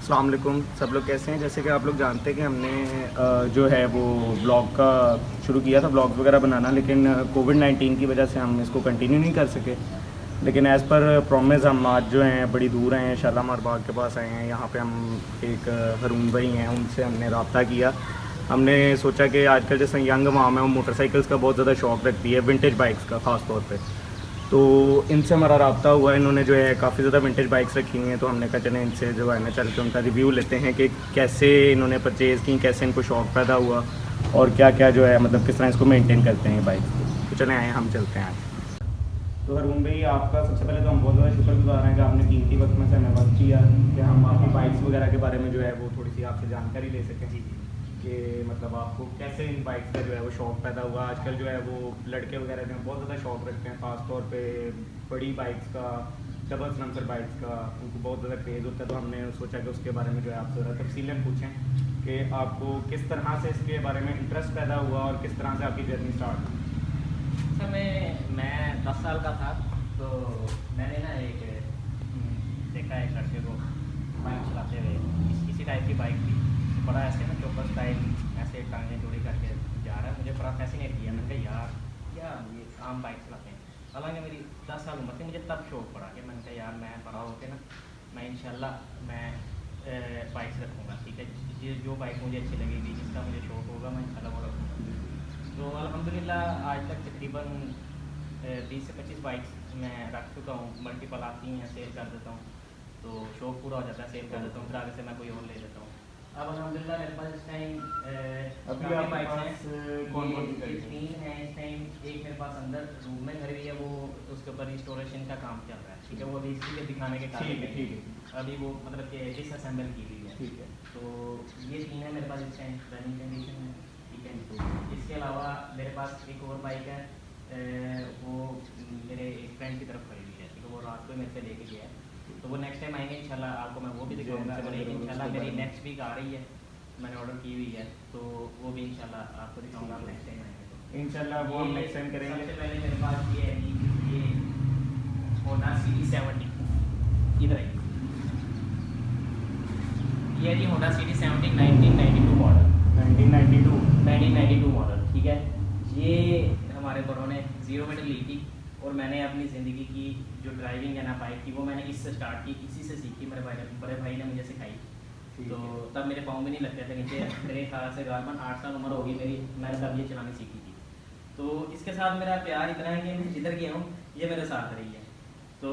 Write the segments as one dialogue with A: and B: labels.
A: अस्सलाम वालेकुम, सब लोग कैसे हैं। जैसे कि आप लोग जानते हैं कि हमने जो है वो ब्लॉग का शुरू किया था, ब्लॉग्स वगैरह बनाना, लेकिन कोविड-19 की वजह से हम इसको कंटिन्यू नहीं कर सके। लेकिन एज़ पर प्रॉमिस हम आज जो हैं बड़ी दूर आए हैं, शालामार बाग के पास आए हैं। यहाँ पे हम एक हरून भाई हैं, उनसे हमने रब्ता किया। हमने सोचा कि आजकल जैसे यंग अवाम है वो मोटरसाइकिल्स का बहुत ज़्यादा शौक़ रखती है, विंटेज बाइक्स का ख़ास तौर पे। तो इनसे हमारा रब्ता हुआ। इन्होंने जो है काफ़ी ज़्यादा विंटेज बाइक्स रखी हुई हैं, तो हमने कहा चलें इनसे जो है ना चल के उनका रिव्यू लेते हैं कि कैसे इन्होंने परचेज़ की, कैसे इनको शौक़ पैदा हुआ और क्या क्या जो है मतलब किस तरह इसको मेंटेन करते हैं बाइक्स को। तो चलें आए हम चलते हैं आज। तो हरून भाई, आपका सबसे पहले तो हम बहुत ज़्यादा शुक्रगुजार हैं कि आपने कीमती वक्त में से हमें वक्त किया कि हम आपकी बाइक्स वगैरह के बारे में जो है वो थोड़ी सी आपसे जानकारी ले सकें कि मतलब आपको कैसे इन बाइक्स का जो है वो शौक़ पैदा हुआ। आजकल जो है वो लड़के वगैरह जो हैं बहुत ज़्यादा शौक़ रखते हैं, ख़ास तौर पे बड़ी बाइक्स का, डबल सलेंसर बाइक्स का उनको बहुत ज़्यादा क्रेज़ होता है। तो हमने सोचा कि उसके बारे में जो है आपसे ज़रा तफसीलन पूछें कि आपको किस तरह से इसके बारे में इंटरेस्ट पैदा हुआ और किस तरह से आपकी जर्नी स्टार्ट हुई।
B: सर मैं 10 साल का था तो मैंने ना एक देखा एक लड़के को बाइक चलाते हुए, इसी टाइप की बाइक थी, बड़ा ऐसे ना चौपर स्टाइल, ऐसे टांगें जोड़ी करके जा रहा है। मुझे बड़ा फैसिनेट किया। मैंने कहा यार क्या ये आम बाइक चलाते हैं। हालांकि मेरी 10 साल उम्र थी, मुझे तब शौक पड़ा कि मैंने कहा यार मैं बड़ा होकर ना मैं इंशाल्लाह मैं बाइक्स रखूँगा। ठीक है, ये जो बाइक मुझे अच्छी लगेगी, जिसका मुझे शौक होगा, मैं इंशाल्लाह वो रखूँगा। तो अल्हम्दुलिल्लाह आज तक तकरीबन 20 से 25 बाइक्स मैं रख चुका हूँ। मल्टीपल आती हैं, सेल कर देता हूँ, तो शौक पूरा हो जाता है, सेल कर देता हूँ, फिर आगे से मैं कोई और ले लेता हूँ। अब अल्हम्दुलिल्लाह मेरे पास इस टाइम
A: अभी आपके
B: बाइक्स
A: पास
B: हैं।
A: कौन कौन सी
B: ये
A: गाड़ी है?
B: 3 हैं इस टाइम। एक मेरे पास अंदर रूम में घर भी है, वो उसके ऊपर रिस्टोरेशन का काम चल रहा है। ठीक है, वो अभी इसलिए दिखाने के
A: ठीक है,
B: कारण
A: ठीक है,
B: अभी वो मतलब कि डिसअसेंबल की हुई है।
A: ठीक है।
B: तो ये 3 है मेरे पास इस टाइम रनिंग कंडीशन में। ठीक है, तो इसके अलावा मेरे पास एक और बाइक है, वो मेरे एक फ्रेंड की तरफ खड़ी हुई है। ठीक है, वो रात को मेरे से लेके गया है, तो वो नेक्स्ट टाइम आएंगे इंशाल्लाह आपको मैं वो भी दिखाऊंगा। और एक इंशाल्लाह मेरी नेक्स्ट वीक आ रही है, मैंने ऑर्डर की हुई है, तो वो भी इंशाल्लाह आपको दिखाऊंगा नेक्स्ट टाइम आएंगे तो
A: इंशाल्लाह वो हम नेक्स्ट टाइम करेंगे।
B: सबसे पहले मेरे पास ये है जी, ये होंडा CD70। इधर है, ये है जी होंडा CD70 1992 मॉडल।
A: 1992
B: मॉडल। ठीक है, ये हमारे बड़ों ने 0 मीटर ली थी और मैंने अपनी ज़िंदगी की जो ड्राइविंग है ना बाइक की, वो मैंने इससे स्टार्ट की, इसी से सीखी। मेरे बड़े भाई ने मुझे सिखाई। तो तब मेरे पाँव भी नहीं लगते थे नीचे। मेरे ख्याल से गारबन 8 साल उम्र होगी मेरी, मैंने तब ये चलानी सीखी थी। तो इसके साथ मेरा प्यार इतना है कि मैं जिधर गया हूँ ये मेरे साथ रही है। तो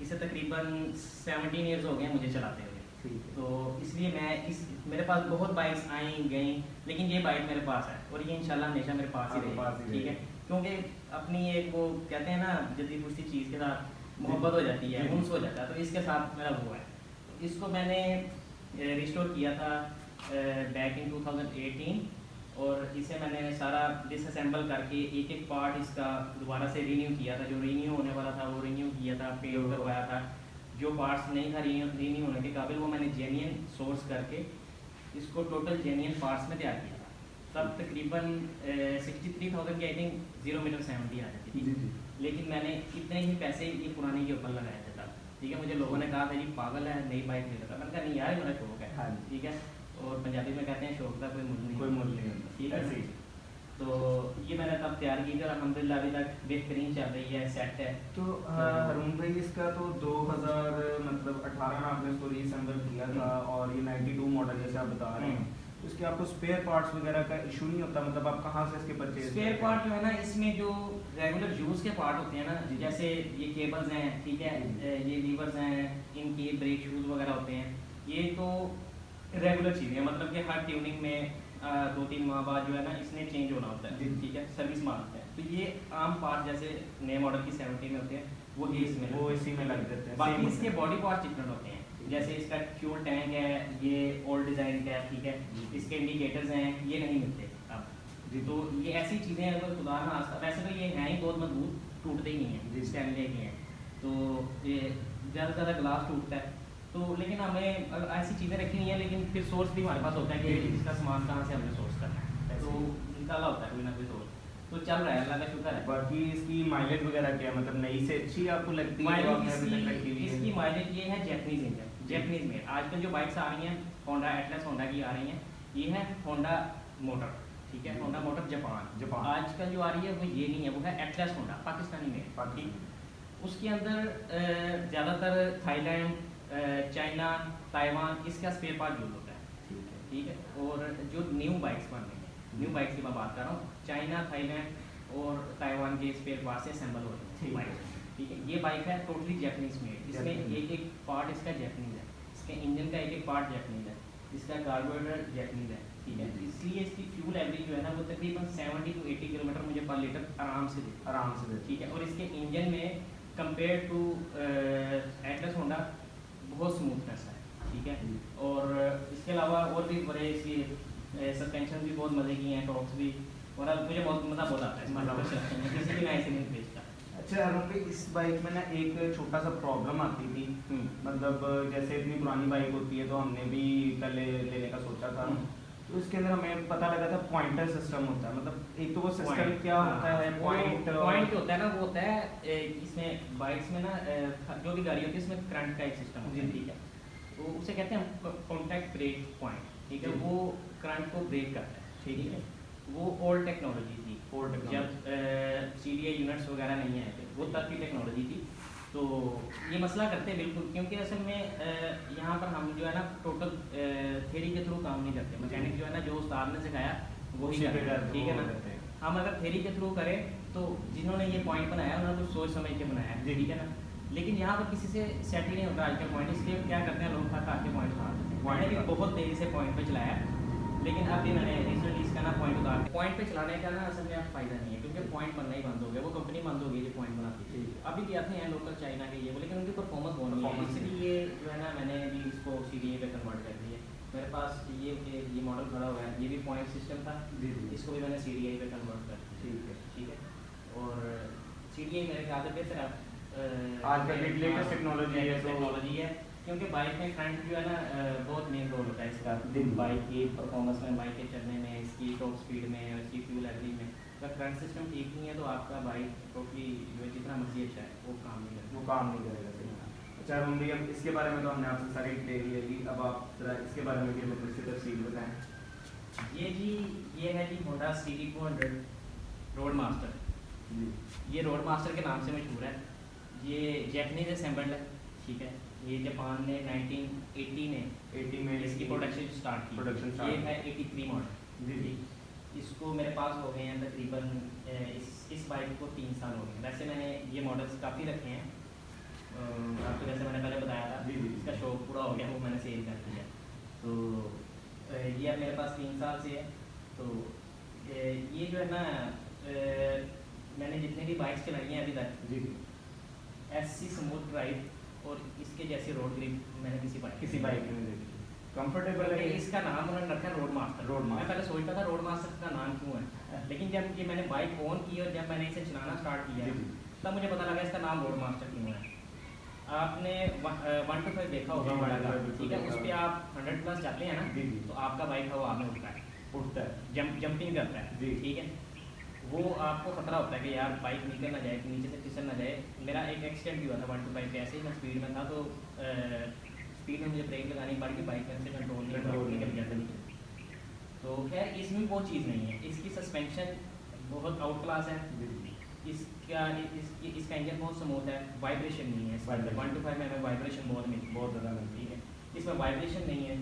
B: इसे तकरीबन 17 ईयर्स हो गए मुझे चलाते हुए। तो इसलिए मेरे पास बहुत बाइक्स आई गई, लेकिन ये बाइक मेरे पास है और ये इंशाल्लाह हमेशा मेरे पास ही रहेगी। ठीक है, क्योंकि अपनी एक वो कहते हैं ना जल्दी पुश्ती चीज़ के साथ मोहब्बत हो जाती है, उन्स हो जाता है। तो इसके साथ मेरा वो है। तो इसको मैंने रिस्टोर किया था बैक इन 2018, और इसे मैंने सारा डिसअसेंबल करके एक एक पार्ट इसका दोबारा से रीन्यू किया था। जो रीन्यू होने वाला था वो रीन्यू किया था, पेंट करवाया था। जो पार्ट्स नहीं था रीन्यू होने के काबिल, वो मैंने जेन्युइन सोर्स करके इसको टोटल जेन्युइन पार्ट्स में तैयार किया था। तब तकरीबन 63,000 की आई थिंक 0 मीटर 70 आ जाती थी। लेकिन मैंने इतने ही पैसे ये पुराने के ऊपर लगाए थे तब। ठीक है, मुझे लोगों ने कहा था जी पागल है, नई बाइक ले लेता। मैंने कहा नहीं यार मेरा शौक है। ठीक है, और पंजाबी में कहते हैं शौक का कोई मूल्य नहीं होता। ठीक है, तो ये मैंने तब तैयार की थी और अल्हम्दुलिल्लाह अभी तक बेहतरीन चल रही है, सेट है।
A: तो हरून भाई, इसका तो 2018 में आपने इसको रीअसेंबल किया था और ये 92 मॉडल जैसे आप बता रहे हैं, तो इसके आपको स्पेयर पार्ट्स वगैरह का इशू नहीं होता? मतलब आप कहाँ से इसके परचेज?
B: स्पेयर पार्ट जो है ना, इसमें जो रेगुलर यूज़ के पार्ट होते हैं ना, जैसे ये केबल्स हैं, ठीक है, ये लीवर्स हैं, इनकी ब्रेक शूज़ वगैरह होते हैं, ये तो रेगुलर चीज़ें हैं। मतलब कि हर ट्यूनिंग में 2-3 माह बाद जो है ना इसने चेंज होना होता है। ठीक है, सर्विस मांगते हैं। तो ये आम पार्ट जैसे नए मॉडल की 70 में होते हैं, वो इसी में लग जाते हैं। बाकी इसके बॉडी पार्ट्स डिफरेंट होते हैं। जैसे इसका फ्यूल टैंक है, ये ओल्ड डिज़ाइन का है। ठीक है, इसके इंडिकेटर्स हैं, ये नहीं मिलते अब। तो ये ऐसी चीज़ें हैं, अगर खुदा ना आस्ता, वैसे तो ये हैं ही बहुत मजबूत, टूटते ही नहीं हैं, स्टैमिना के हैं। तो ये ज़्यादा से ज़्यादा ग्लास टूटता है। तो लेकिन हमें ऐसी चीज़ें रखी नहीं है, लेकिन फिर सोर्स भी हमारे पास होता है कि इसका सामान कहाँ से हमें सोर्स करना है, तो निकाला होता है कोई ना कोई सोर्स। तो चल रहा है, अल्लाह का शुक्र है।
A: बाकी इसकी माइलेज वगैरह क्या है, मतलब नई से अच्छी आपको लगती है जो आपने अभी तक रखी हुई है?
B: इसकी माइलेज ये है जैपनीज इंजन, जैपनीज में आजकल जो बाइक्स आ रही हैं होंडा एटलस होंडा की आ रही हैं, ये है होंडा मोटर, ठीक है, होंडा मोटर जापान। आजकल जो आ रही है वो ये नहीं है, वो है एटलस होंडा पाकिस्तानी में। ठीक, उसके अंदर ज़्यादातर थाईलैंड, चाइना, ताइवान इसका स्पेयर पार्ट यूज होता है। ठीक है, और जो न्यू बाइक्स बन रही हैं, न्यू बाइक्स की मैं बात कर रहा हूँ, चाइना, थाईलैंड और ताइवान के स्पेयर पार्ट से असेंबल हो रही है बाइक। ठीक है, ये बाइक है टोटली जैपनीज मेड, इसमें एक एक पार्ट इसका जैपनीज है, इसके इंजन का एक एक पार्ट जैपनीज है, इसका कार्बोरेटर जैपनीज है। ठीक है, इसलिए इसकी फ्यूल एवरेज जो है ना वो तकरीबन 70 to 80 किलोमीटर मुझे पर लीटर आराम से दे। ठीक है, और इसके इंजन में कंपेयर टू एटलस होंडा बहुत स्मूथनेस है। ठीक है, और इसके अलावा और भी बड़े इसकी सस्पेंशन भी बहुत मज़े की हैं, टॉर्क्स भी, और अब मुझे बहुत मज़ा बहुत आता है इस बाइक को चलाने में, इसलिए मैं ऐसे नहीं भेजता।
A: अच्छा अरुण भाई, इस बाइक में ना एक छोटा सा प्रॉब्लम आती थी, मतलब जैसे इतनी पुरानी बाइक होती है तो हमने भी पहले लेने का सोचा था, तो इसके अंदर हमें पता लगा था पॉइंटर सिस्टम होता है, मतलब एक तो वो सिस्टम क्या होता है,
B: पॉइंट होता है ना, वो होता है इसमें बाइक्स में ना जो भी गाड़ी होती है इसमें करंट का एक सिस्टम होता है। ठीक है, तो उसे कहते हैं कॉन्टैक्ट ब्रेक पॉइंट। ठीक है, वो करंट को ब्रेक करता है। ठीक है, वो ओल्ड टेक्नोलॉजी थी, जब CDI यूनिट्स वगैरह नहीं आए थे, वो तब की टेक्नोलॉजी थी। तो ये मसला करते हैं बिल्कुल, क्योंकि असल में यहाँ पर हम जो है ना टोटल थ्योरी के थ्रू काम नहीं करते, मैकेनिक जो है ना जो उस्ताद ने सिखाया वही करते हैं। ठीक है ना, हम अगर थ्योरी के थ्रू करें तो जिन्होंने ये पॉइंट बनाया उन्होंने कुछ सोच समझ के बनाया है। ठीक है ना, लेकिन यहाँ पर किसी से सेट ही नहीं होता आज का पॉइंट, इसलिए क्या करते हैं लोग खा खा के पॉइंट उतार देते हैं। मैंने भी बहुत देरी से पॉइंट पे चलाया, लेकिन अभी मैंने रिसेंटली इसका ना पॉइंट उतार पॉइंट पे चलाने का ना असल में आप फायदा नहीं है, क्योंकि पॉइंट बनना ही बंद हो गया, वो कंपनी बंद हो गई जो पॉइंट बनाती थी। अभी भी आते हैं लोकल चाइना के ये वो, लेकिन उनकी परफॉर्मेंस बहुत नहीं है, इसलिए जो है ना मैंने भी इसको CDI पे कन्वर्ट कर दिया। मेरे पास ये मॉडल खड़ा हुआ है, ये भी पॉइंट सिस्टम था, इसको भी मैंने CDI पे कन्वर्ट कर दिया। ठीक है, और CDI मेरे ख्याल से बेहतर
A: आजकल एक लेटेस्ट टेक्नोलॉजी है,
B: क्योंकि बाइक में करंट जो है ना बहुत मेन रोल होता है इसका, बाइक की परफॉर्मेंस में, बाइक के चलने में, इसकी टॉप स्पीड में और इसकी फ्यूल एवरेज में। अगर करंट सिस्टम ठीक नहीं है तो आपका बाइक टोटली जो जितना मर्जी अच्छा है वो काम नहीं करेगा।
A: अच्छा अरुण भाई, अब इसके बारे में तो हमने आपसे सारी डिटेल ले ली, अब आप जरा इसके बारे में भी हमें कुछ तफसील बताएं।
B: ये है जी होंडा CT200 रोड मास्टर। ये रोड मास्टर के नाम से मशहूर है, ये जैपनीज असेंबल्ड है। ठीक है, ये जापान ने 1980 में इसकी प्रोडक्शन स्टार्ट की। ये है 83 मॉडल जी। इसको मेरे पास हो गए हैं तकरीबन इस बाइक को 3 साल हो गए। वैसे मैंने ये मॉडल्स काफ़ी रखे हैं, आपको जैसे मैंने पहले बताया था, इसका शौक पूरा हो गया, वो मैंने सेल कर दिया। तो ये अब मेरे पास 3 साल से है। तो ये जो है ना मैंने जितने भी बाइक्स चलाई हैं अभी तक, ऐसी स्मूथ ड्राइव और इसके जैसे रोड ग्रिप मैंने किसी बाइक में नहीं देखी।
A: कंफर्टेबल है।
B: इसका नाम उन्होंने रखा है रोड मास्टर। मैं पहले सोचता था रोड मास्टर का नाम क्यों है, लेकिन जब ये मैंने बाइक ऑन की और जब मैंने इसे चलाना स्टार्ट किया तब मुझे पता लगा इसका नाम रोड मास्टर क्यों है। आपने 1 to 5 देखा होगा बड़ा का, ठीक है, उस पर आप 100+ जाते हैं ना, तो आपका बाइक है वो आगे उठता है, जंपिंग करता है। ठीक है, वो आपको खतरा होता है कि यार बाइक नीचे ना जाए, नीचे से फिसल ना जाए। मेरा एक एक्सीडेंट भी हुआ था 1 to 5 पे, ऐसे ही मैं स्पीड में था, तो स्पीड में मुझे ब्रेक लगानी पड़ी थी, बाइक में से कंट्रोल निकल गया था नीचे। तो खैर इसमें वो चीज़ नहीं है, इसकी सस्पेंशन बहुत आउट क्लास है, इसका इंजन बहुत स्मूथ है, वाइब्रेशन नहीं है इसमें। 1 to 5 में हमें वाइब्रेशन बहुत ज़्यादा मिलती है, इसमें वाइब्रेशन नहीं है,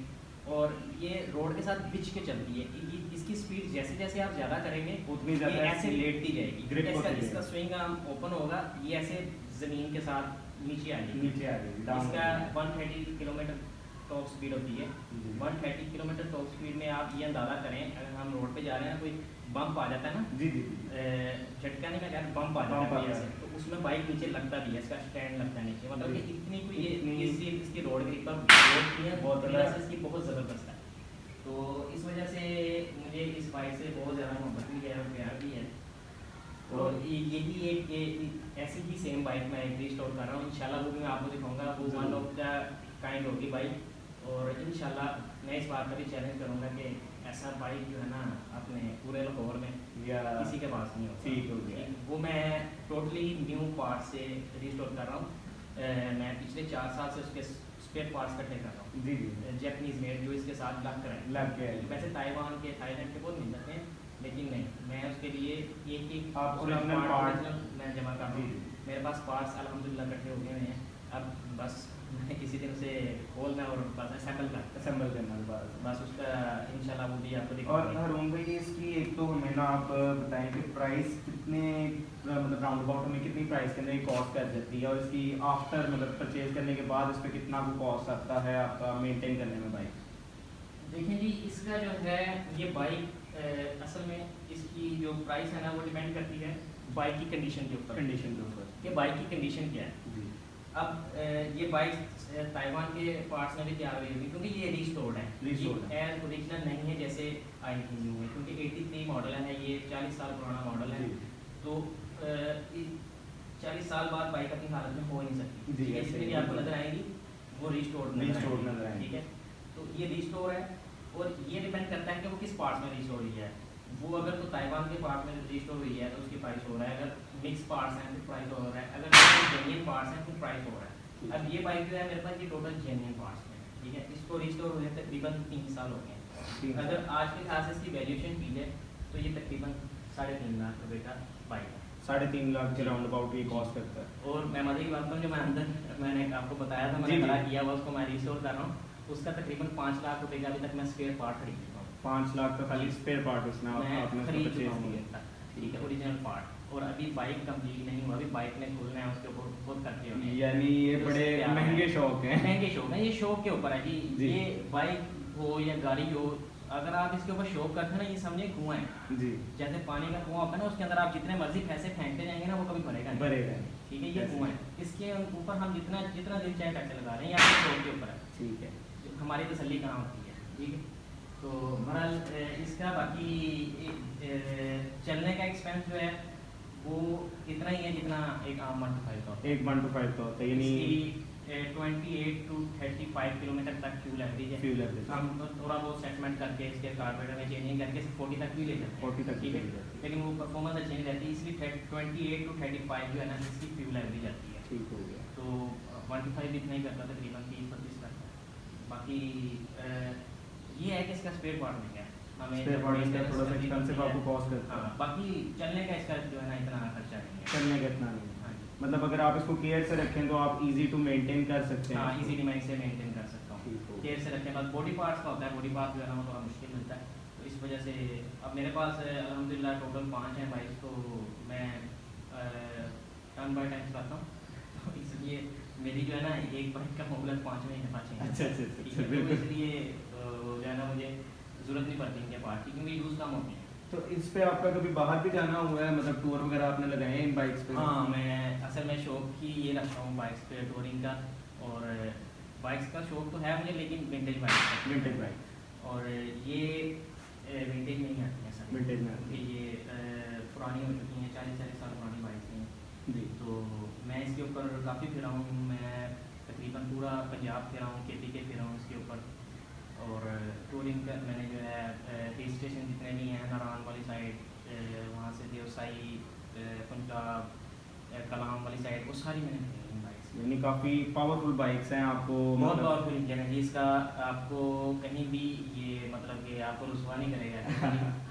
B: और ये रोड के साथ बिछ के चलती है। इसकी स्पीड जैसे जैसे आप ज़्यादा करेंगे उतनी ज़्यादा ऐसे लेटती जाएगी। इसका स्विंग आर्म ओपन होगा, ये ऐसे ज़मीन के साथ नीचे आ जाएगी। इसका 130 किलोमीटर टॉप स्पीड होती है। 130 किलोमीटर टॉप स्पीड में आप ये अंदाज़ा करें, अगर हम रोड पे जा रहे हैं, कोई बम्प आ जाता है ना, झटका नहीं, मैं कह रहा बम्प आ जाता है ऐसे, तो उसमें बाइक नीचे लगता भी है, इसका स्टैंड लगता है नीचे, मतलब कि इतनी कोई इसकी रोड ग्रिप बहुत ज़बरदस्त है। तो इस वजह से मुझे इस बाइक से बहुत ज़्यादा मोहब्बत भी है और प्यार भी है। और यही एक ऐसी ही सेम बाइक मैं एक रिस्टोर कर रहा हूँ, इंशाल्लाह वो भी मैं आपको दिखाऊंगा। वो 1 ऑफ द काइंड होगी बाइक, और इंशाल्लाह मैं इस बात पर भी चैलेंज करूँगा कि ऐसा बाइक जो है ना अपने पूरे लाहौर में
A: या
B: किसी के पास नहीं होता।
A: ठीक हो गया।
B: वो मैं टोटली न्यू पार्ट से रिस्टोर कर रहा हूँ। मैं पिछले 4 साल से उसके स्पेयर पार्ट्स इकट्ठे कर रहा हूँ।
A: जी जी
B: जैपनीज मेड जो इसके साथ लग कर है।
A: लग गया है।
B: वैसे ताइवान के, थाईलैंड के बहुत मिल जाते हैं, लेकिन नहीं, मैं उसके लिए एक
A: आप
B: उसका
A: original part-
B: मैं जमा कर रहा
A: जी,
B: हूँ। मेरे पास पार्ट्स अल्हम्दुलिल्लाह इकट्ठे हो गए हैं। अब बस मैं किसी दिन उसे खोलना और बस असेंबल करना,
A: असेंबल करना बस।
B: बस उसका इंशाल्लाह वो भी आपको
A: और
B: दिखाऊंगा।
A: हरून भाई इसकी एक तो हमें ना आप बताएं कि प्राइस कितने मतलब राउंड अबाउट हमें कितनी प्राइस के अंदर ये कॉस्ट कर जाती है, और इसकी आफ्टर मतलब परचेज करने के बाद इस पर कितना को कॉस्ट आता है आपका मेंटेन करने में बाइक?
B: देखिए जी, इसका जो है ये बाइक असल में इसकी जो प्राइस है ना वो डिपेंड करती है बाइक की कंडीशन के ऊपर,
A: कंडीशन के ऊपर।
B: कि बाइक की कंडीशन क्या है।
A: जी
B: अब ये बाइक ताइवान के पार्ट्स में भी तैयार हुई होगी, क्योंकि ये रिस्टोर्ड है,
A: Restored है।
B: एज ओरिजिनल नहीं है जैसे आई थी न्यू में, क्योंकि 83 मॉडल है, ये 40 साल पुराना मॉडल है।
A: जी।
B: तो 40 साल बाद बाइक अपनी हालत में हो ही नहीं सकती।
A: जी,
B: ठीक है,
A: ऐसे
B: इसलिए
A: ही
B: आपको
A: बिल्कुल।
B: नजर आएगी वो रिस्टोर्ड
A: Restored नजर आएगी।
B: ठीक है, तो ये रिस्टोर है, और ये डिपेंड करता है कि वो किस पार्ट्स में रिस्टोर हुई है। वो अगर तो ताइवान के पार्ट में रिस्टोर हुई है तो उसकी प्राइस हो रहा है, अगर मिक्स पार्ट्स हैं तो प्राइस हो रहा है, अगर जेन्युइन पार्ट्स हैं तो प्राइस हो रहा है। अब ये बाइक जो है मेरे पास, ये टोटल जेन्युइन पार्ट्स में है, ठीक है। इसको रिस्टोर हुए तकरीबन 3 साल हो गए हैं। अगर आज के लिहाज से इसकी वैल्यूएशन की जाए तो ये तकरीबन 3.5 लाख रुपए का बाइक है।
A: 3.5 लाख के राउंड अबाउट ये कॉस्ट करता है।
B: और मैं मजे की बात करूँ, जो मैं अंदर मैंने आपको बताया था,
A: जी,
B: मैंने
A: जी।
B: खड़ा किया हुआ, उसको मैं रिस्टोर कर रहा हूँ, उसका तकरीबन 5 लाख रुपए का अभी तक मैं स्पेयर पार्ट खरीद चुका हूँ।
A: 5 लाख का खाली स्पेयर पार्ट उसमें
B: मैं
A: आपने
B: खरीद
A: परचेज
B: चुका हूँ
A: किया।
B: ठीक है, ओरिजिनल पार्ट। और अभी बाइक कंप्लीट नहीं हुआ, अभी बाइक ने खोलना है, उसके ऊपर बहुत खर्चे होने हैं।
A: यानी ये
B: तो
A: बड़े
B: उससे प्यार
A: महंगे
B: है।
A: शौक हैं।
B: महंगे शौक है, ये शौक के ऊपर है
A: जी।
B: जी। ये बाइक हो या गाड़ी हो, अगर आप इसके ऊपर शौक करते हैं ना, ये समझे कुआं है।
A: जी
B: जैसे पानी का कुआं होता है ना, उसके अंदर आप जितने मर्जी पैसे फेंकते जाएंगे ना, वो कभी भरेगा नहीं।
A: भरेगा।
B: ठीक है, ये
A: ऐसे।
B: कुआं है, इसके ऊपर हम जितना जितना दिल चाहे पैसे लगा रहे हैं, ये आपके शौक के ऊपर है।
A: ठीक है।
B: हमारी तसल्ली कहाँ होती है, ठीक है। तो बहरहाल इसका बाकी चलने का एक्सपेंस जो है वो इतना ही है जितना एक आम 125 का होता है।
A: एक 1 to 5 का होता है, यानी
B: इसकी 28 to 35 किलोमीटर तक फ्यूल एवरेज है।
A: फ्यूल एवरेज
B: हम तो थोड़ा बहुत सेटमेंट करके इसके कार्बोरेटर में चेंजिंग करके 40 तक भी ले जाते हैं।
A: 40 तक
B: ठीक
A: भी
B: है,
A: ले जाते हैं।
B: लेकिन वो परफॉर्मेंस अच्छी नहीं रहती, इसलिए 28 to 35 जो है ना, इसकी फ्यूल एवरेज आती है।
A: ठीक हो गया।
B: तो 125 इतना ही करता, तकरीबन 30-35 करता है। बाकी ये है कि इसका स्पेयर पार्ट नहीं है, हमें
A: स्पेयर पार्ट इसका
B: maintenance
A: थोड़ा सा
B: करनी
A: एक्सपेंसिव
B: पड़ती है।
A: आपको कॉस्ट करता
B: हाँ,
A: है।
B: बाकी चलने का इसका जो है ना इतना खर्चा नहीं है।
A: चलने का इतना नहीं है।
B: हाँ जी।
A: मतलब अगर आप इसको केयर से रखें तो आप इजी टू मेंटेन कर सकते हैं।
B: हाँ, इजीली मैं इसे मेंटेन कर सकता हूँ।
A: ठीक हो गया।
B: केयर से रखने के बाद बॉडी पार्ट्स का होता है, बॉडी पार्ट जो है ना वो थोड़ा मुश्किल मिलता है, तो इस वजह से अब मेरे पास अल्हम्दुलिल्लाह टोटल 5 हैं बाइक, तो मैं टर्न बाय टाइम चलाता हूँ, तो इसलिए मेरी जो है ना एक बाइक का मोहलत 5 महीने पाँच चाहिए।
A: अच्छा अच्छा अच्छा,
B: ठीक
A: अच्छा
B: है, तो
A: बिल्कुल।
B: इसलिए जो है ना मुझे ज़रूरत नहीं पड़ती इनके पार्ट की, क्योंकि यूज़ कम होती है।
A: तो इस पे आपका कभी बाहर भी जाना हुआ है, मतलब टूर वगैरह आपने लगाए हैं इन बाइक्स पे?
B: हाँ, मैं असल में शौक ही ये रखता हूँ बाइक्स पे टूरिंग का, और बाइक्स का शौक तो है मुझे, लेकिन विंटेज बाइक का।
A: Vintage bike.
B: और ये विंटेज में ही आती है सर,
A: विंटेज में आती
B: क्योंकि ये पुरानी हो चुकी हैं, 40-40 साल पुरानी बाइक हैं।
A: जी।
B: तो मैं इसके ऊपर काफ़ी फिरा हूँ, मैं तकरीबन पूरा पंजाब फिरा हूँ, KPK फिरा हूँ इसके ऊपर। और टूरिंग का मैंने जो है हिल स्टेशन जितने भी हैं, नारायण वाली साइड, वहाँ से देवसाई, पंजाब, कलाम वाली साइड, वो सारी मैंने फिरी हैं बाइक्स।
A: यानी काफ़ी पावरफुल बाइक्स हैं आपको,
B: बहुत
A: मतलब
B: पावरफुल इंजन है जी इसका, आपको कहीं भी ये मतलब कि आपको रुसवा नहीं करेगा,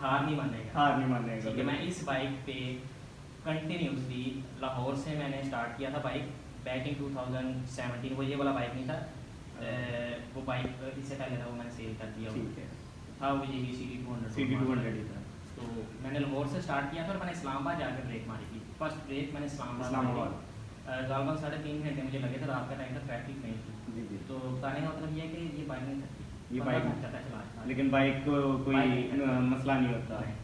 B: हार नहीं मानेगा।
A: हार नहीं मानेगा।
B: ठीक है, मैं इस बाइक पे कंटिन्यूसली लाहौर से मैंने स्टार्ट किया था बाइक बैक इन 2017, वो ये वाला बाइक नहीं था, वो बाइक इससे पहले था, वो मैंने सेल कर दिया।
A: ठीक है।
B: था वो ये CD 200
A: CD 200 ही था।
B: तो मैंने लाहौर से स्टार्ट किया था, और मैंने इस्लामाबाद जाकर ब्रेक मारी थी। फर्स्ट ब्रेक मैंने इस्लामाबाद
A: इस्लामाबाद।
B: गालबन 3.5 घंटे मुझे लगे थे, रात का टाइम था, ट्रैफिक नहीं थी।
A: जी जी।
B: तो बताने का मतलब ये है कि ये बाइक नहीं थकती,
A: ये
B: 15
A: बाइक
B: घंटा तक चला सकता है।
A: लेकिन बाइक को कोई
B: बाइक नहीं है।
A: मसला नहीं होता है।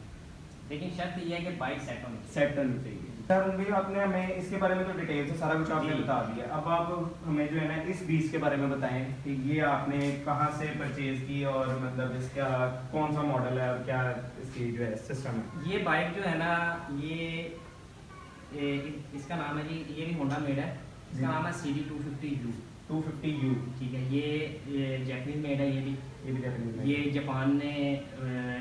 B: लेकिन शर्त ये है कि बाइक सेट होनी चाहिए।
A: सेट करनी चाहिए। सर भैया आपने हमें इसके बारे में तो डिटेल से सारा कुछ आपने
B: जी।
A: बता दिया, अब आप हमें जो है ना इस बीस के बारे में बताएं कि ये आपने कहाँ से परचेज की, और मतलब इसका कौन सा मॉडल है और क्या इसकी जो है सिस्टम है?
B: ये बाइक जो है ना, इसका नाम है जी, ये भी होंडा मेड है,
A: जी।
B: इसका नाम है CD 250U।
A: 250U।
B: ठीक है, ये जैपनीज मेड है, ये भी
A: ये भी जापानीज में।
B: ये जापान ने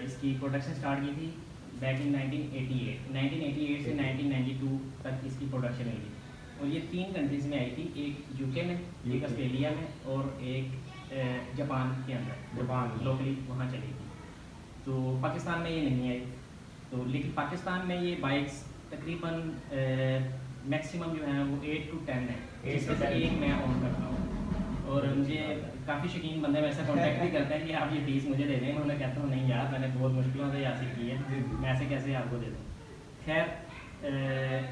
B: इसकी प्रोडक्शन स्टार्ट की थी बैक इन 1988 से 1992 तक इसकी प्रोडक्शन हुई थी। और ये 3 कंट्रीज़ में आई थी, एक यूके में, एक ऑस्ट्रेलिया में और एक जापान के अंदर,
A: जापान
B: लोकली वहाँ चली थी। तो पाकिस्तान में ये नहीं आई। तो लेकिन पाकिस्तान में ये बाइक्स तकरीबन मैक्सिमम जो है वो 8 to 10 है, जिसमें से एक मैं ऑन करता हूँ। और मुझे काफ़ी शौकीन बंदे वैसे कॉन्टैक्ट भी करते हैं कि आप ये पीस मुझे दे दें। मैं कहता हूँ नहीं यार, मैंने बहुत मुश्किलों से हासिल की है, मैं ऐसे कैसे आपको दे दूँ। खैर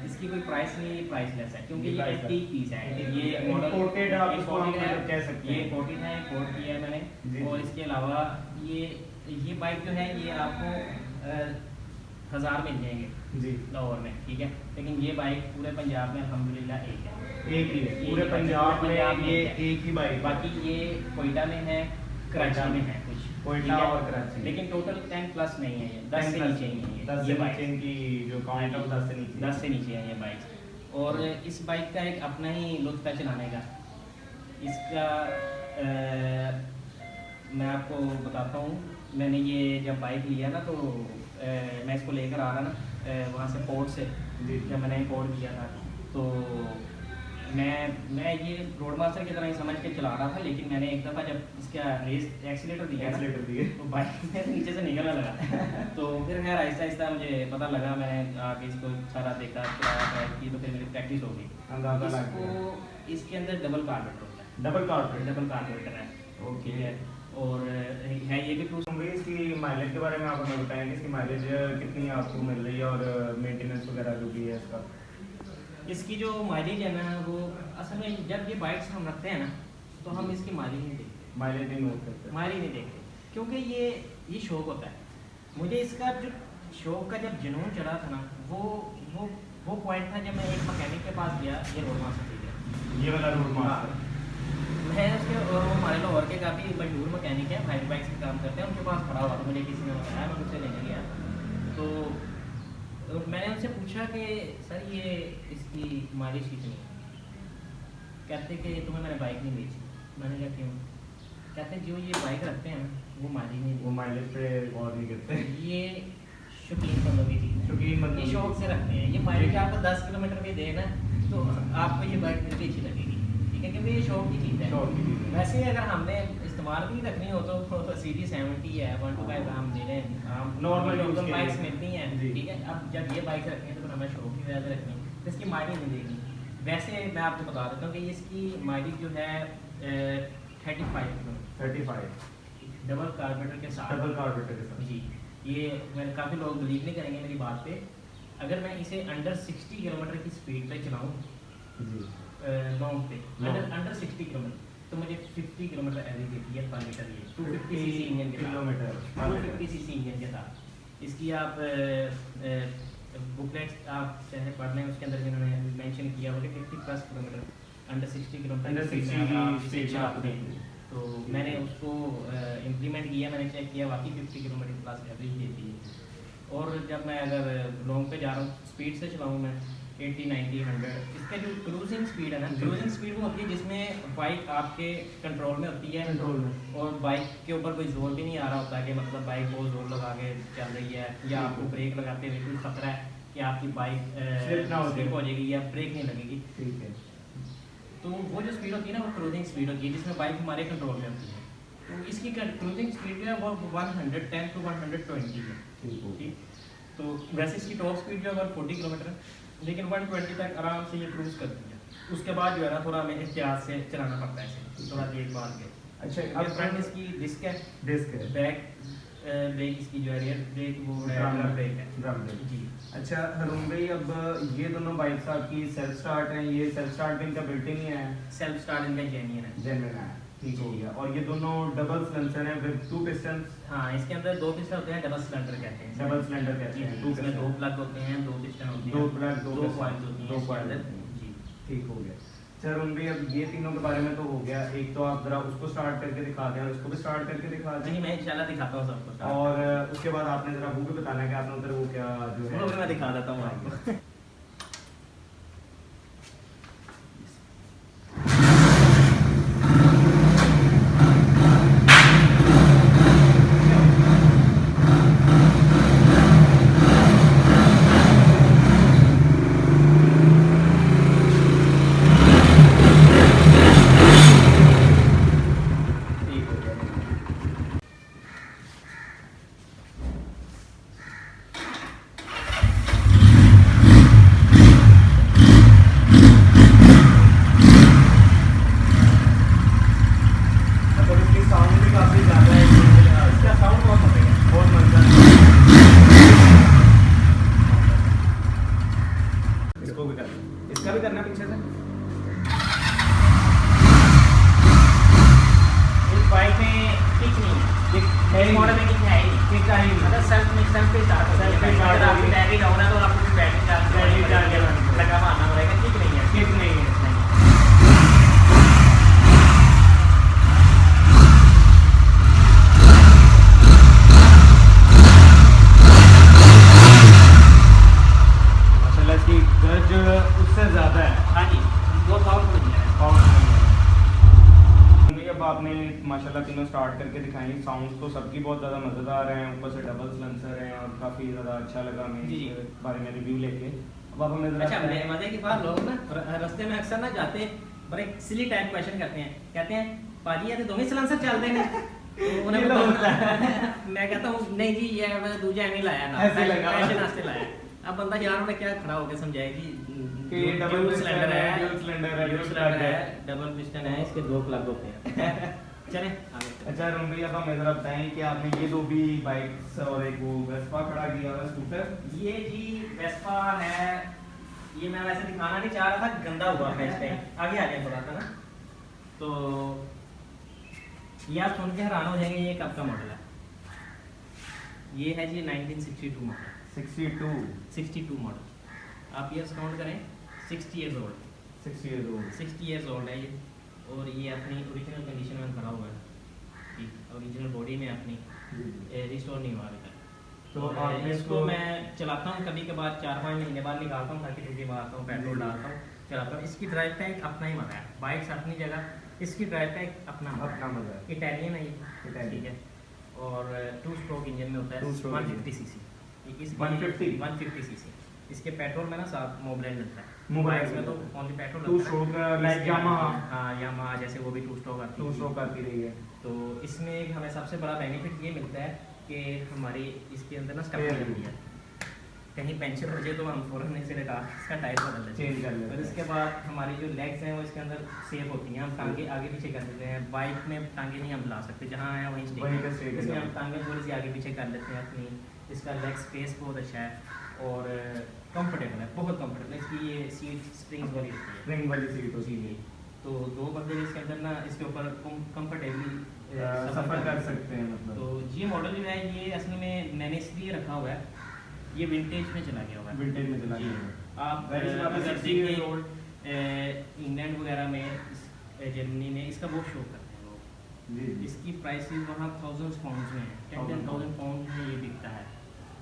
B: इसकी कोई प्राइस नहीं, प्राइसलेस है क्योंकि ये एंटीक पीस है। ये मॉडल
A: इंपोर्टेड आप इसको हम
B: है,
A: कह सकते हैं,
B: ये इंपोर्टेड है, इंपोर्ट किया है मैंने।
A: जी।
B: और इसके अलावा ये बाइक जो है ये आपको 1000 मिल जाएंगे
A: जी
B: लाहौर में, ठीक है। लेकिन ये बाइक पूरे पंजाब में अल्हम्दुलिल्लाह एक है,
A: एक ही है
B: एक
A: पूरे
B: ही
A: पंजाब में,
B: पंजाब में
A: ये
B: है।
A: एक ही बाइक।
B: बाकी ये कोयटा में है, कराची में है कुछ,
A: कोयटा
B: ठीक है?
A: और कराची।
B: लेकिन टोटल 10 प्लस नहीं है, ये 10 से नीचे ही है
A: 10
B: ये
A: से
B: बाइक।
A: नीचे इनकी जो काउंट है वो 10 से नीचे
B: 10 से नीचे है ये बाइक। और इस बाइक का एक अपना ही लुत्फ है चलाने का। इसका मैं आपको बताता हूँ, मैंने ये जब बाइक लिया ना तो मैं इसको लेकर आ रहा ना वहाँ से पोर्ट से,
A: जी।
B: जब मैंने पोर्ट किया था तो मैं ये रोड मास्टर की तरह ही समझ के चला रहा था। लेकिन मैंने एक दफ़ा जब इसका रेस एक्सीलेटर दिया ना,
A: एक्सीलेटर दिए
B: तो बाइक मेरे नीचे से निकलने लगा। तो फिर खैर आहिस्ता आहिस्ता मुझे पता लगा, मैंने आगे इसको सारा देखा, चलाया बैठ की, तो फिर मेरी प्रैक्टिस हो गई।
A: अंदाजा लग
B: इसको
A: गया।
B: इसके अंदर डबल कार्बोरेटर होता है,
A: डबल कार्बोरेटर
B: डबल कार्बोरेटर है,
A: ओके।
B: ठीक है। और है ये भी क्रूज।
A: भाई इसकी माइलेज के बारे में आप हमें बताएं कि इसकी माइलेज कितनी आपको मिल रही है और मेंटेनेंस वगैरह जो भी है इसका।
B: इसकी जो माइलेज है ना वो असल में जब ये बाइक्स हम रखते हैं ना तो हम इसकी माइलेज नहीं देखते,
A: माइलेज नहीं नोट करते।
B: माइलेज नहीं देखते क्योंकि ये शौक होता है। मुझे इसका जो शौक का जब जुनून चढ़ा था ना वो पॉइंट था जब मैं एक मैकेनिक के पास गया, ये रोड मास्टर थी गया,
A: ये वाला रोड मास्टर
B: मैं उसके, और वो हमारे लाहौर के काफ़ी मशहूर मैकेनिक है, हाइट बाइक्स के काम करते हैं, उनके पास खड़ा हुआ था, मुझे किसी ने बताया, मैं उनसे लेने गया। तो मैंने उनसे पूछा कि सर ये इसकी माइलेज कितनी है? कहते कि तुम्हें मैंने बाइक नहीं बेची। मैंने कहा क्यों? कहते जो ये बाइक रखते हैं ना वो माइलेज नहीं
A: वो माइलेज पे गौर नहीं करते।
B: ये शौकीन बंदों की चीज़ है,
A: शौकीन बंदों
B: ये
A: की
B: शौक से रखते हैं। ये माइलेज आपको 10 किलोमीटर भी दे ना तो आपको ये बाइक फिर भी अच्छी लगेगी, ठीक है, क्योंकि ये शौक की चीज़ है।
A: शौक की चीज़ है।
B: वैसे अगर हमने इस्तेमाल भी रखनी हो तो CD70 है, 125 हम ले लें, हम
A: Normal use
B: नॉर्मल
A: के
B: बाइक्स
A: लिए।
B: मिलती हैं,
A: जी।
B: ठीक है। अब जब ये बाइक रखनी है तो फिर हमें शौक की वजह से रखनी है, तो इसकी माइलेज नहीं देगी। वैसे मैं आपको बता देता हूँ कि इसकी माइलेज जो है 35 किलोमीटर
A: 35
B: डबल कार्बोरेटर के साथ।
A: डबल कार्बोरेटर के साथ।
B: जी, ये मैंने काफ़ी लोग बिलीव नहीं करेंगे मेरी बात पे। अगर मैं इसे अंडर 60 किलोमीटर की स्पीड पे चलाऊँ
A: जी
B: लॉन्ग पे,
A: Long।
B: अंडर 60 किलोमीटर तो मुझे 50 किलोमीटर एवरेज देती है पर लीटर। ये 250 सीसी इंजन के साथ,
A: किलोमीटर
B: 250 सीसी इंजन के साथ। इसकी आप बुकलेट्स आप चाहे पढ़ लें, उसके अंदर जिन्होंने मेंशन किया हुआ कि 50 plus kilometre under 60 kilometre
A: under 60 की स्पीड
B: चला
A: आप
B: दें। तो मैंने उसको इम्प्लीमेंट किया, मैंने चेक किया, वाकई 50 किलोमीटर प्लस एवरेज देती है। और जब मैं अगर लॉन्ग पे जा रहा हूँ, स्पीड से चलाऊँ मैं 80, 90, 100, इसका जो क्रूजिंग स्पीड है ना, क्रूजिंग स्पीड वो होती है जिसमें बाइक आपके कंट्रोल में होती है,
A: कंट्रोल में,
B: और बाइक के ऊपर कोई जोर भी नहीं आ रहा होता है कि मतलब बाइक बहुत जोर लगा के चल रही है, या आपको ब्रेक लगाते हुए कोई खतरा है कि आपकी बाइक स्लिप हो जाएगी या ब्रेक नहीं लगेगी।
A: ठीक है।
B: तो वो जो स्पीड होती है ना वो क्रूजिंग स्पीड होती है जिसमें बाइक हमारे कंट्रोल में होती है। तो इसकी क्रूजिंग स्पीड जो है वो 110 to 120 है, ठीक। तो वैसे इसकी टॉप स्पीड जो है 40 किलोमीटर है, लेकिन 120 तक आराम से ये क्रूज करती है। उसके बाद जो है ना थोड़ा हमें एहतियात से चलाना पड़ता है इसे, थोड़ा देखभाल के।
A: अच्छा,
B: अब फ्रंट इसकी डिस्क है,
A: डिस्क है,
B: बैक ब्रेक इसकी जो है रियर ब्रेक वो
A: ड्रम
B: ब्रेक है,
A: ड्रम ब्रेक।
B: जी।
A: अच्छा हरून भाई, अब ये दोनों बाइक्स आपकी सेल्फ स्टार्ट हैं, ये सेल्फ स्टार्ट में इनका बिल्ट ही नहीं है,
B: सेल्फ स्टार्ट इनका जेन्युइन है,
A: जेन्युइन है, ठीक हो गया। और ये दोनों डबल सिलेंडर हैं विद 2 पिस्टन्स।
B: हाँ, इसके अंदर 2 पिस्टन होते हैं, डबल सिलेंडर कहते हैं,
A: डबल सिलेंडर कहते हैं,
B: जी। इसमें 2 प्लग होते हैं, 2 पिस्टन होते हैं,
A: 2 प्लग,
B: 2
A: piston,
B: कॉइल्स होती हैं,
A: 2
B: इसके
A: कॉइल
B: अंदर,
A: होती हैं।
B: जी।
A: ठीक हो गया। सर भाई, अब ये तीनों के बारे में तो हो गया, एक तो आप जरा उसको स्टार्ट करके दिखा दें और उसको भी स्टार्ट करके दिखा दें,
B: जी मैं इंशाल्लाह दिखाता हूँ सबको,
A: और उसके बाद आपने जरा वो भी बताना है कि आपने उधर वो क्या जो है
B: वो भी मैं दिखा देता हूँ आपको।
A: पीछे से।
B: इस बाइक में किक नहीं है, इस मॉडल में किक है ही नहीं,
A: किक का ही नहीं।
B: मतलब सेल्फ पे स्टार्ट होता है।
A: Self पे start
B: अगर आपकी
A: होती है।
B: बैटरी डाउन है तो आपको बैटरी चार्ज लगा मारना पड़ेगा, किक नहीं है।
A: किक नहीं है। माशाल्लाह इसकी गज उससे ज़्यादा है।
B: हाँ जी, वो पावरफुल इंजन है।
A: अब आपने माशाल्लाह तीनों स्टार्ट करके दिखाई, साउंड तो सबकी बहुत ज़्यादा मज़ेदार हैं, ऊपर से डबल सलेंसर हैं और काफ़ी ज़्यादा अच्छा लगा हमें
B: जी।
A: इसके बारे में रिव्यू लेके। अब आप हमें ज़रा
B: अच्छा,
A: बताएं।
B: मजे की बात, लोग ना रास्ते में अक्सर ना जाते बड़े सिली टाइप क्वेश्चन करते हैं, कहते हैं पाजी ये तो दोनों सलांसर चलते हैं। तो उन्हें
A: ये तो
B: बताओ
A: होता है।
B: मैं कहता हूँ नहीं जी, ये मैं दूजा नहीं लाया ना,
A: ऐसे लगा।
B: फैशन वास्ते लाया। अब बंदा यार में क्या खड़ा होकर समझाए
A: कि ये डबल सिलेंडर है, ड्यूल सिलेंडर है,
B: ड्यूल सिलेंडर है, डबल पिस्टन है, इसके 2 प्लग होते हैं। चलें आगे।
A: अच्छा रोम भाई, अब हमें ज़रा बताएं कि आपने ये दो भी बाइक्स और एक वो वेस्पा खड़ा किया हुआ स्कूटर।
B: ये जी वेस्पा है, ये मैं वैसे दिखाना नहीं चाह रहा था, गंदा हुआ है इस टाइम, आगे आ गया थोड़ा सा ना, तो ये आप सुन के हैरान हो जाएंगे ये कब का मॉडल है। ये है जी 1962 मॉडल, 62 मॉडल। आप ईयर्स काउंट करें, 60 ईयर्स ओल्ड, 60 ईयर्स ओल्ड है ये। और ये अपनी ओरिजिनल कंडीशन में खड़ा हुआ है, ठीक, ओरिजिनल बॉडी में अपनी रिस्टोर नहीं हुआ अभी तक।
A: तो
B: और
A: आपने
B: इसको मैं चलाता हूँ कभी कभार, 4-5 महीने बाद निकालता हूँ, ताकि टूटी मारता हूँ, पेट्रोल डालता हूँ, चलाता हूँ। इसकी ड्राइव का एक अपना ही मजा है, बाइक्स अपनी जगह, इसकी ड्राइव का एक अपना
A: मजा है।
B: इटालियन है ये,
A: Italian।
B: ठीक है। और 2 स्ट्रोक इंजन में होता है,
A: 2 stroke
B: 150 सीसी,
A: 150
B: सीसी। इसके पेट्रोल में ना साथ मोबाइल मिलता है,
A: Moblend
B: बाइक्स में तो
A: मिलता
B: only petrol
A: 2 stroke like Yamaha,
B: हाँ यामाहा जैसे वो भी 2 स्ट्रोक आती
A: 2
B: है।
A: स्ट्रोक आती रही है।
B: तो इसमें एक हमें सबसे बड़ा बेनिफिट ये मिलता है कि हमारी इसके अंदर ना
A: Spare
B: स्टफ लगती है, कहीं पंचर हो जाए तो हम फौरन इसे लगा इसका टायर बदल लेते
A: चेंज कर
B: हैं।
A: लेते
B: और
A: हैं।
B: इसके बाद हमारी जो लेग्स हैं वो इसके अंदर सेफ होती हैं, हम टांगे आगे पीछे कर देते हैं। बाइक में टांगे नहीं हम ला सकते, जहाँ आए वहीं
A: वहीं पे stay
B: स्टे,
A: कर
B: इसमें
A: जाते
B: हम टांगे थोड़ी सी आगे पीछे कर लेते हैं अपनी। इसका लेग स्पेस बहुत अच्छा है और कंफर्टेबल है, बहुत कंफर्टेबल है। इसकी ये सीट स्प्रिंग्स वाली होती है,
A: रिंग वाली सीट होती है,
B: तो 2 बंदे इसके अंदर ना इसके ऊपर कंफर्टेबली
A: सफर कर सकते हैं मतलब।
B: तो ये मॉडल जो है ये असल में मैंने इसलिए रखा हुआ है, ये विंटेज में चला गया हुआ है।
A: विंटेज में चला
B: जी।
A: गया।
B: आप
A: That is
B: अगर
A: 60 years
B: देखें
A: old।
B: इंग्लैंड वगैरह में, जर्मनी में इसका बहुत शो करते हैं लोग।
A: जी जी।
B: इसकी प्राइसेस वहाँ थाउजेंड्स पाउंड्स में है, 10,000 पाउंड में ये बिकता है।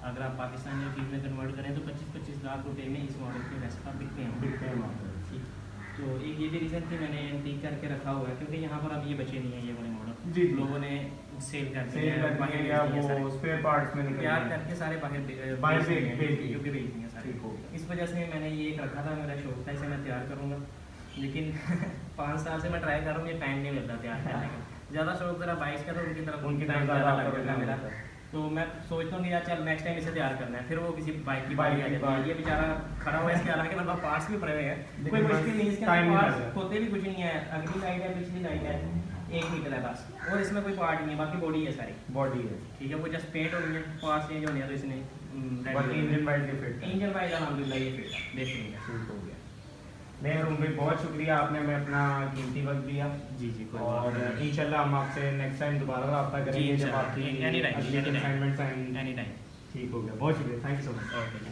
B: अगर आप पाकिस्तानी रुपीज़ में कन्वर्ट करें तो 25-25 लाख रुपए में इस मॉडल के वेस्पा बिकते हैं।
A: बिकते हैं वहाँ पर।
B: ठीक, तो एक ये भी रीज़न थी मैंने एंटीक करके रखा हुआ है, क्योंकि यहाँ पर अब ये बचे नहीं है ये वाले मॉडल,
A: जी।
B: लोगों ने सेल कर दिए
A: सेल
B: हैं,
A: कर
B: बाहर
A: दिया
B: भेज दिए हैं
A: वो
B: सारे।
A: स्पेयर पार्ट्स में निकल
B: तैयार
A: गए।
B: करके सारे बाहर
A: बाहर
B: भेज दिए
A: भेज दिए।
B: यूपी भेज दिए सारे।
A: ठीक हो गया।
B: इस वजह से मैंने ये एक रखा था, मेरा शौक था, इसे मैं तैयार करूँगा, लेकिन 5 साल से मैं ट्राई कर रहा हूँ, ये टाइम नहीं मिलता तैयार करने का। ज़्यादा शौक ज़रा बाइक्स का, तो उनकी तरफ टाइम ज़्यादा लग जाता है मेरा। तो मैं सोचता हूँ कि यार चल नेक्स्ट टाइम इसे तैयार करना है, फिर वो किसी बाइक की बाइक आ जाती है। ये बेचारा खड़ा हुआ है, इसके हालांकि मेरे पास पार्ट्स भी पड़े हुए हैं, कोई
A: लेकिन
B: मुश्किल नहीं, इसके
A: time
B: अंदर
A: नहीं
B: पार्ट्स
A: लगा।
B: होते भी कुछ नहीं है, अगली लाइट है पिछली लाइट है, 1 मीटर है बस, और इसमें कोई पार्ट नहीं है, बाकी बॉडी है सारी,
A: बॉडी है।
B: ठीक है। वो जस्ट पेंट होनी है, पार्ट्स चेंज होने हैं, तो इसने
A: बाकी इंजन बाइट के फिट है।
B: इंजन वाइज अलहमदुलिल्लाह ये फिट है, बेहतरीन है।
A: ठीक हो गया। नहीं रूम भाई, बहुत शुक्रिया, आपने हमें अपना कीमती वक्त दिया।
B: जी जी, कोई
A: और
B: बात नहीं।
A: इंशाल्लाह हम आपसे नेक्स्ट टाइम दोबारा रब्ता करेंगे जब
B: इंशाल्लाह।
A: आपकी
B: Anytime,
A: अगली
B: anytime।
A: असाइनमेंट्स आएंगी।
B: Any time.
A: ठीक हो गया, बहुत शुक्रिया, thank you so much.
B: Okay.